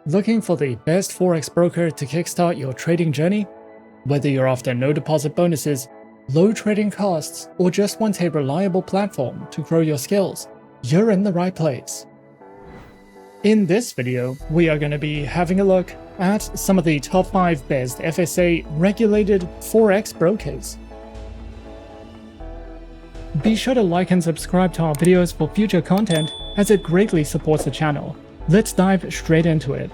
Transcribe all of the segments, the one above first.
Looking for the best Forex broker to kickstart your trading journey? Whether you're after no deposit bonuses, low trading costs, or just want a reliable platform to grow your skills, you're in the right place. In this video, we are going to be having a look at some of the top 5 best FSA regulated Forex brokers. Be sure to like and subscribe to our videos for future content, as it greatly supports the channel. Let's dive straight into it.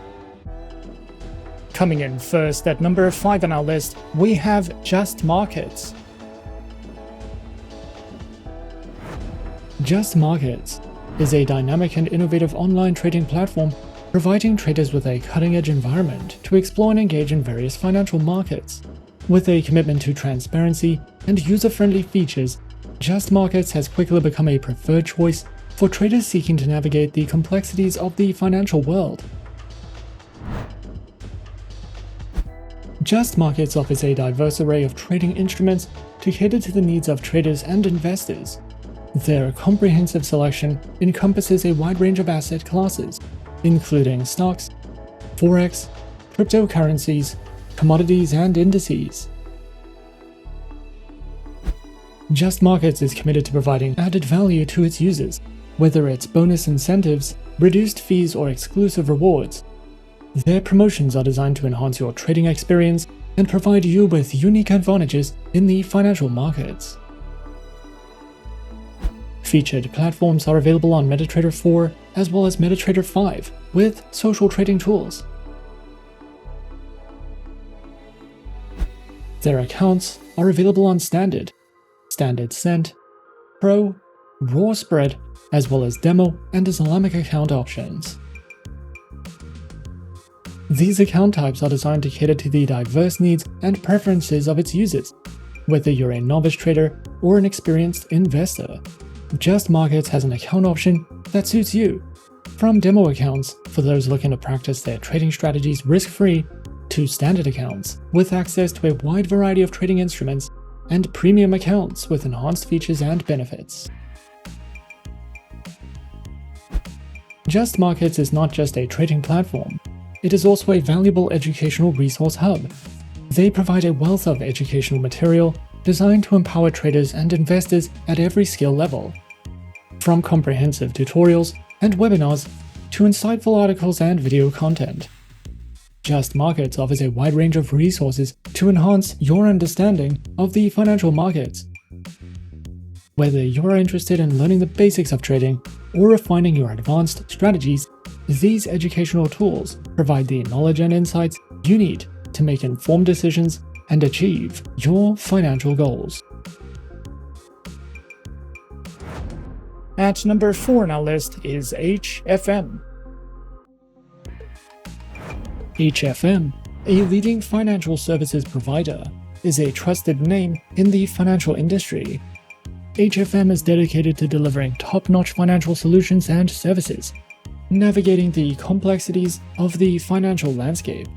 Coming in first at number 5 on our list, we have JustMarkets. JustMarkets is a dynamic and innovative online trading platform providing traders with a cutting-edge environment to explore and engage in various financial markets. With a commitment to transparency and user-friendly features, JustMarkets has quickly become a preferred choice for traders seeking to navigate the complexities of the financial world. JustMarkets offers a diverse array of trading instruments to cater to the needs of traders and investors. Their comprehensive selection encompasses a wide range of asset classes, including stocks, Forex, cryptocurrencies, commodities, and indices. JustMarkets is committed to providing added value to its users, whether it's bonus incentives, reduced fees, or exclusive rewards. Their promotions are designed to enhance your trading experience and provide you with unique advantages in the financial markets. Featured platforms are available on MetaTrader 4 as well as MetaTrader 5 with social trading tools. Their accounts are available on Standard, Standard Cent, Pro, Raw Spread, as well as Demo and Islamic account options. These account types are designed to cater to the diverse needs and preferences of its users, whether you're a novice trader or an experienced investor. JustMarkets has an account option that suits you, from demo accounts for those looking to practice their trading strategies risk-free, to standard accounts with access to a wide variety of trading instruments, and premium accounts with enhanced features and benefits. JustMarkets is not just a trading platform, it is also a valuable educational resource hub. They provide a wealth of educational material designed to empower traders and investors at every skill level. From comprehensive tutorials and webinars to insightful articles and video content, JustMarkets offers a wide range of resources to enhance your understanding of the financial markets. Whether you're interested in learning the basics of trading or refining your advanced strategies, these educational tools provide the knowledge and insights you need to make informed decisions and achieve your financial goals. At number 4 on our list is HFM. HFM, a leading financial services provider, is a trusted name in the financial industry. HFM is dedicated to delivering top-notch financial solutions and services, navigating the complexities of the financial landscape.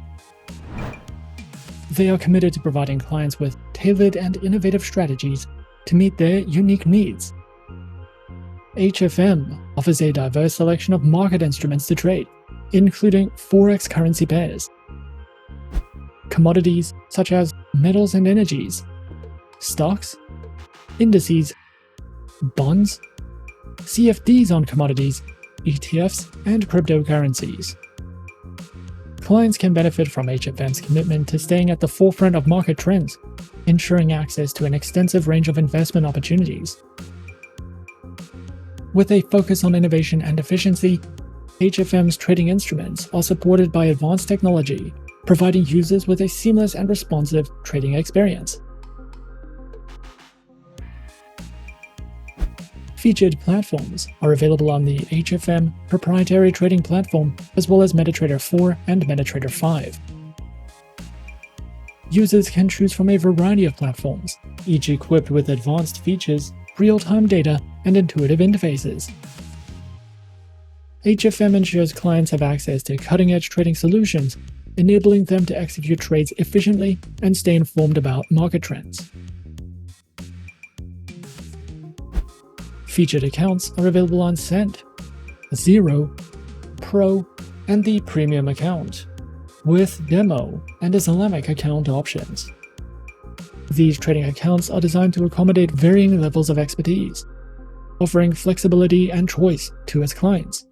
They are committed to providing clients with tailored and innovative strategies to meet their unique needs. HFM offers a diverse selection of market instruments to trade, including Forex currency pairs, commodities such as metals and energies, stocks, indices, bonds, CFDs on commodities, ETFs, and cryptocurrencies. Clients can benefit from HFM's commitment to staying at the forefront of market trends, ensuring access to an extensive range of investment opportunities. With a focus on innovation and efficiency, HFM's trading instruments are supported by advanced technology, providing users with a seamless and responsive trading experience. Featured platforms are available on the HFM proprietary trading platform as well as MetaTrader 4 and MetaTrader 5. Users can choose from a variety of platforms, each equipped with advanced features, real-time data, and intuitive interfaces. HFM ensures clients have access to cutting-edge trading solutions, enabling them to execute trades efficiently and stay informed about market trends. Featured accounts are available on Cent, Zero, Pro, and the Premium account, with Demo and Islamic account options. These trading accounts are designed to accommodate varying levels of expertise, offering flexibility and choice to its clients.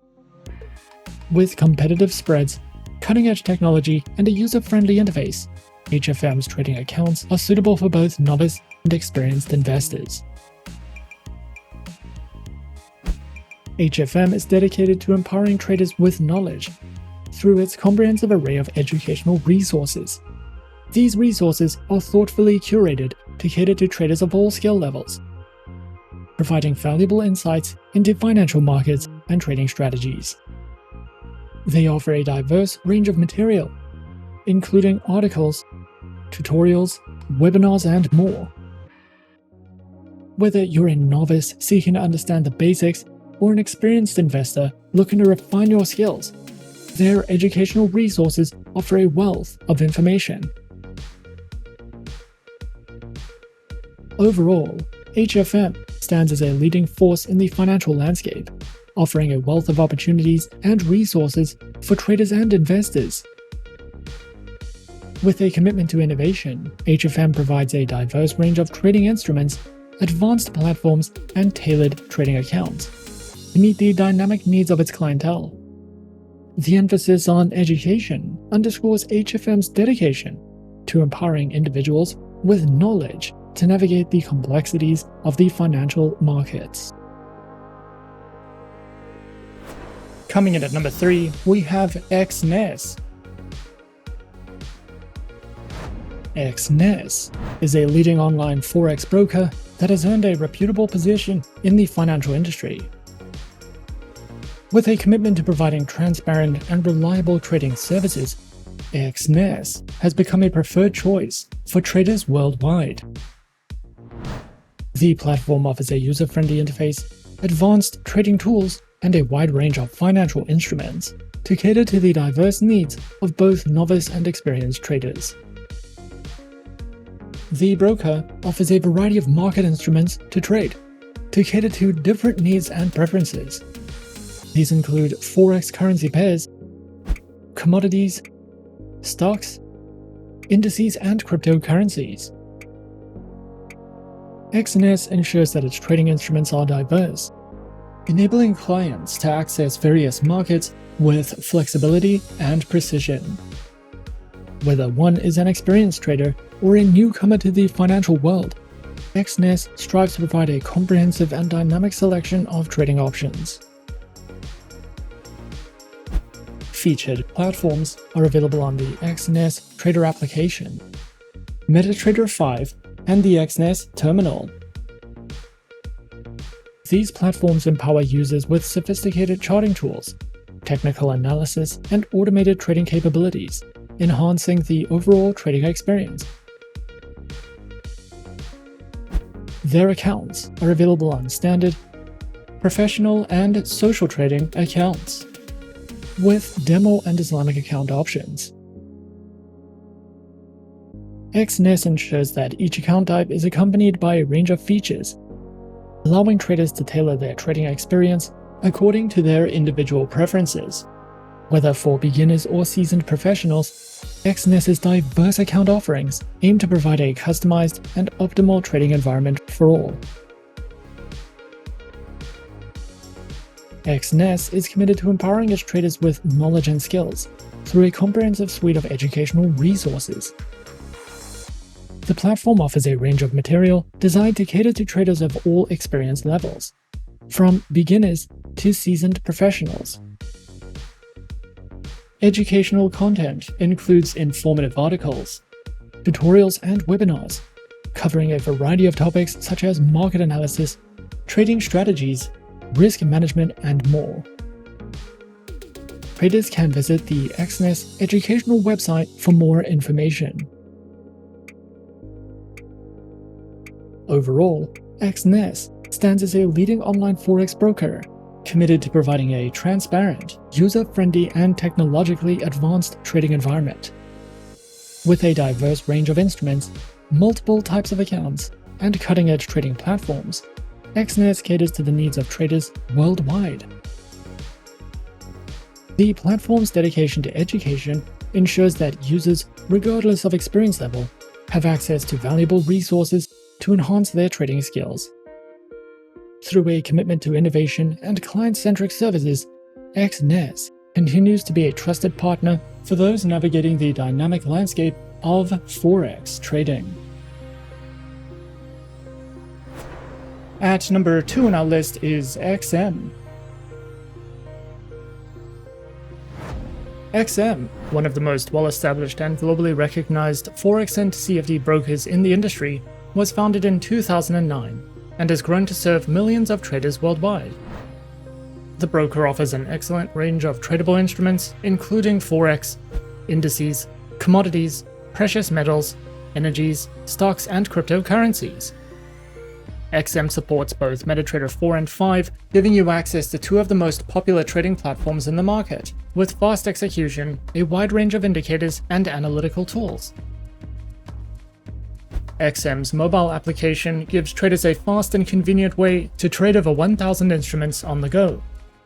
With competitive spreads, cutting-edge technology, and a user-friendly interface, HFM's trading accounts are suitable for both novice and experienced investors. HFM is dedicated to empowering traders with knowledge through its comprehensive array of educational resources. These resources are thoughtfully curated to cater to traders of all skill levels, providing valuable insights into financial markets and trading strategies. They offer a diverse range of material, including articles, tutorials, webinars, and more. Whether you're a novice seeking to understand the basics or an experienced investor looking to refine your skills, their educational resources offer a wealth of information. Overall, HFM stands as a leading force in the financial landscape, offering a wealth of opportunities and resources for traders and investors. With a commitment to innovation, HFM provides a diverse range of trading instruments, advanced platforms, and tailored trading accounts to meet the dynamic needs of its clientele. The emphasis on education underscores HFM's dedication to empowering individuals with knowledge to navigate the complexities of the financial markets. Coming in at number 3, we have Exness. Exness is a leading online Forex broker that has earned a reputable position in the financial industry. With a commitment to providing transparent and reliable trading services, Exness has become a preferred choice for traders worldwide. The platform offers a user-friendly interface, advanced trading tools, and a wide range of financial instruments to cater to the diverse needs of both novice and experienced traders. The broker offers a variety of market instruments to trade, to cater to different needs and preferences. These include Forex currency pairs, commodities, stocks, indices, and cryptocurrencies. Exness ensures that its trading instruments are diverse, enabling clients to access various markets with flexibility and precision. Whether one is an experienced trader or a newcomer to the financial world, Exness strives to provide a comprehensive and dynamic selection of trading options. Featured platforms are available on the Exness Trader application, MetaTrader 5, and the Exness Terminal. These platforms empower users with sophisticated charting tools, technical analysis, and automated trading capabilities, enhancing the overall trading experience. Their accounts are available on standard, professional, and social trading accounts, with demo and Islamic account options. Exness ensures that each account type is accompanied by a range of features, allowing traders to tailor their trading experience according to their individual preferences. Whether for beginners or seasoned professionals, Exness's diverse account offerings aim to provide a customized and optimal trading environment for all. Exness is committed to empowering its traders with knowledge and skills through a comprehensive suite of educational resources. The platform offers a range of material designed to cater to traders of all experience levels, from beginners to seasoned professionals. Educational content includes informative articles, tutorials, and webinars, covering a variety of topics such as market analysis, trading strategies, risk management, and more. Traders can visit the Exness educational website for more information. Overall, Exness stands as a leading online Forex broker, committed to providing a transparent, user-friendly, and technologically advanced trading environment. With a diverse range of instruments, multiple types of accounts, and cutting-edge trading platforms, Exness caters to the needs of traders worldwide. The platform's dedication to education ensures that users, regardless of experience level, have access to valuable resources to enhance their trading skills. Through a commitment to innovation and client-centric services, Exness continues to be a trusted partner for those navigating the dynamic landscape of Forex trading. At number 2 on our list is XM. XM, one of the most well-established and globally recognized Forex and CFD brokers in the industry, was founded in 2009 and has grown to serve millions of traders worldwide. The broker offers an excellent range of tradable instruments, including Forex, indices, commodities, precious metals, energies, stocks, and cryptocurrencies. XM supports both MetaTrader 4 and 5, giving you access to two of the most popular trading platforms in the market, with fast execution, a wide range of indicators, and analytical tools. XM's mobile application gives traders a fast and convenient way to trade over 1,000 instruments on the go.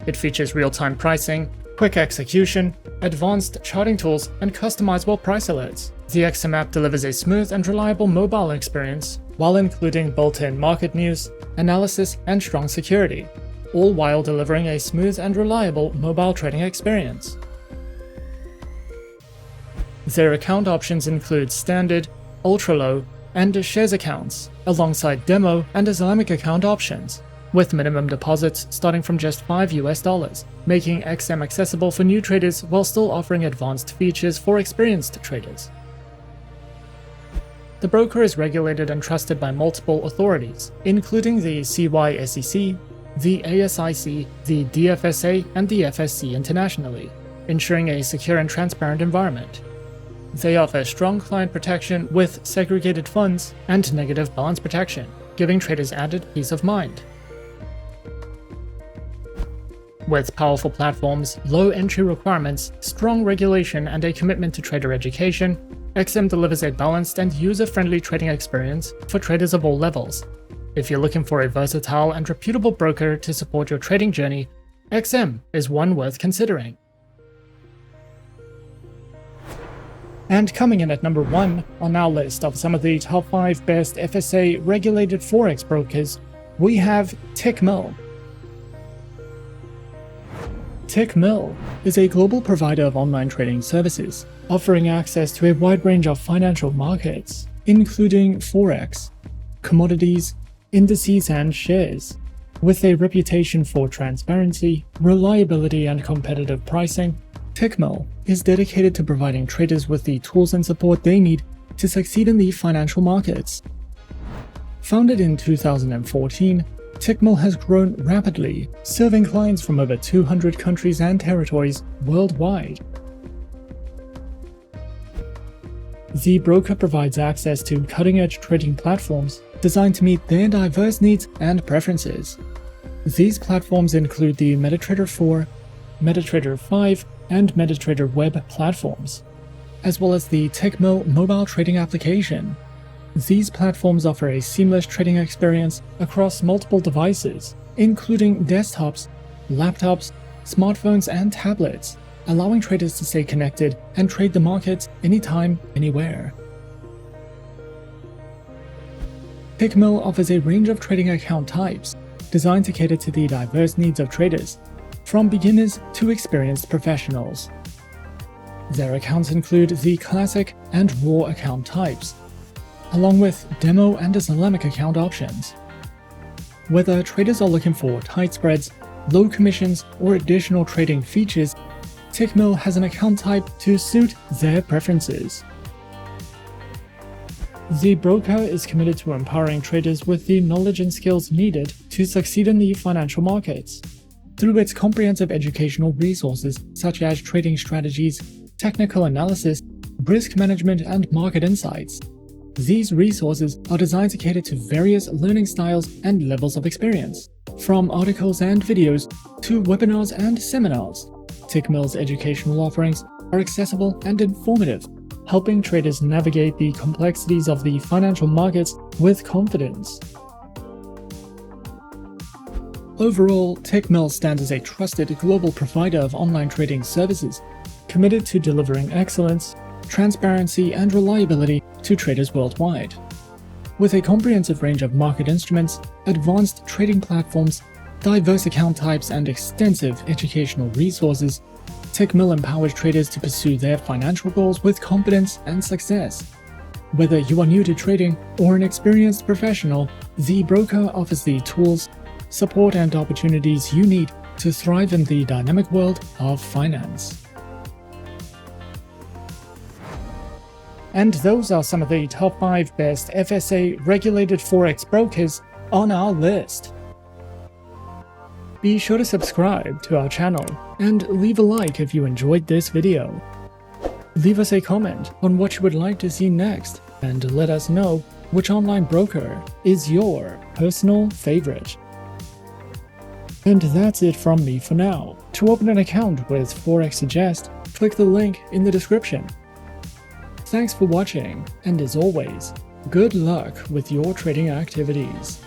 It features real-time pricing, quick execution, advanced charting tools, and customizable price alerts. The XM app delivers a smooth and reliable mobile experience while including built-in market news, analysis, and strong security, all while delivering a smooth and reliable mobile trading experience. Their account options include standard, ultra-low, and shares accounts, alongside demo and Islamic account options, with minimum deposits starting from just $5, making XM accessible for new traders while still offering advanced features for experienced traders. The broker is regulated and trusted by multiple authorities, including the CYSEC, the ASIC, the DFSA, and the FSA internationally, ensuring a secure and transparent environment. They offer strong client protection with segregated funds and negative balance protection, giving traders added peace of mind. With powerful platforms, low entry requirements, strong regulation, and a commitment to trader education, XM delivers a balanced and user-friendly trading experience for traders of all levels. If you're looking for a versatile and reputable broker to support your trading journey, XM is one worth considering. And coming in at number 1 on our list of some of the top 5 best FSA regulated Forex brokers, we have Tickmill. Tickmill is a global provider of online trading services, offering access to a wide range of financial markets, including Forex, commodities, indices, and shares. With a reputation for transparency, reliability, and competitive pricing, Tickmill is dedicated to providing traders with the tools and support they need to succeed in the financial markets. Founded in 2014, Tickmill has grown rapidly, serving clients from over 200 countries and territories worldwide. The broker provides access to cutting-edge trading platforms designed to meet their diverse needs and preferences. These platforms include the MetaTrader 4, MetaTrader 5, and MetaTrader Web platforms, as well as the Tickmill mobile trading application. These platforms offer a seamless trading experience across multiple devices, including desktops, laptops, smartphones, and tablets, allowing traders to stay connected and trade the markets anytime, anywhere. Tickmill offers a range of trading account types designed to cater to the diverse needs of traders, from beginners to experienced professionals. Their accounts include the classic and raw account types, along with demo and Islamic account options. Whether traders are looking for tight spreads, low commissions, or additional trading features, Tickmill has an account type to suit their preferences. The broker is committed to empowering traders with the knowledge and skills needed to succeed in the financial markets. Through its comprehensive educational resources such as trading strategies, technical analysis, risk management, and market insights, these resources are designed to cater to various learning styles and levels of experience. From articles and videos to webinars and seminars, Tickmill's educational offerings are accessible and informative, helping traders navigate the complexities of the financial markets with confidence. Overall, Tickmill stands as a trusted global provider of online trading services, committed to delivering excellence, transparency, and reliability to traders worldwide. With a comprehensive range of market instruments, advanced trading platforms, diverse account types, and extensive educational resources, Tickmill empowers traders to pursue their financial goals with confidence and success. Whether you are new to trading or an experienced professional, the broker offers the tools, support, and opportunities you need to thrive in the dynamic world of finance. And those are some of the top 5 best FSA regulated Forex brokers on our list. Be sure to subscribe to our channel and leave a like if you enjoyed this video. Leave us a comment on what you would like to see next and let us know which online broker is your personal favorite. And that's it from me for now. To open an account with Forexsuggest, click the link in the description. Thanks for watching, and as always, good luck with your trading activities.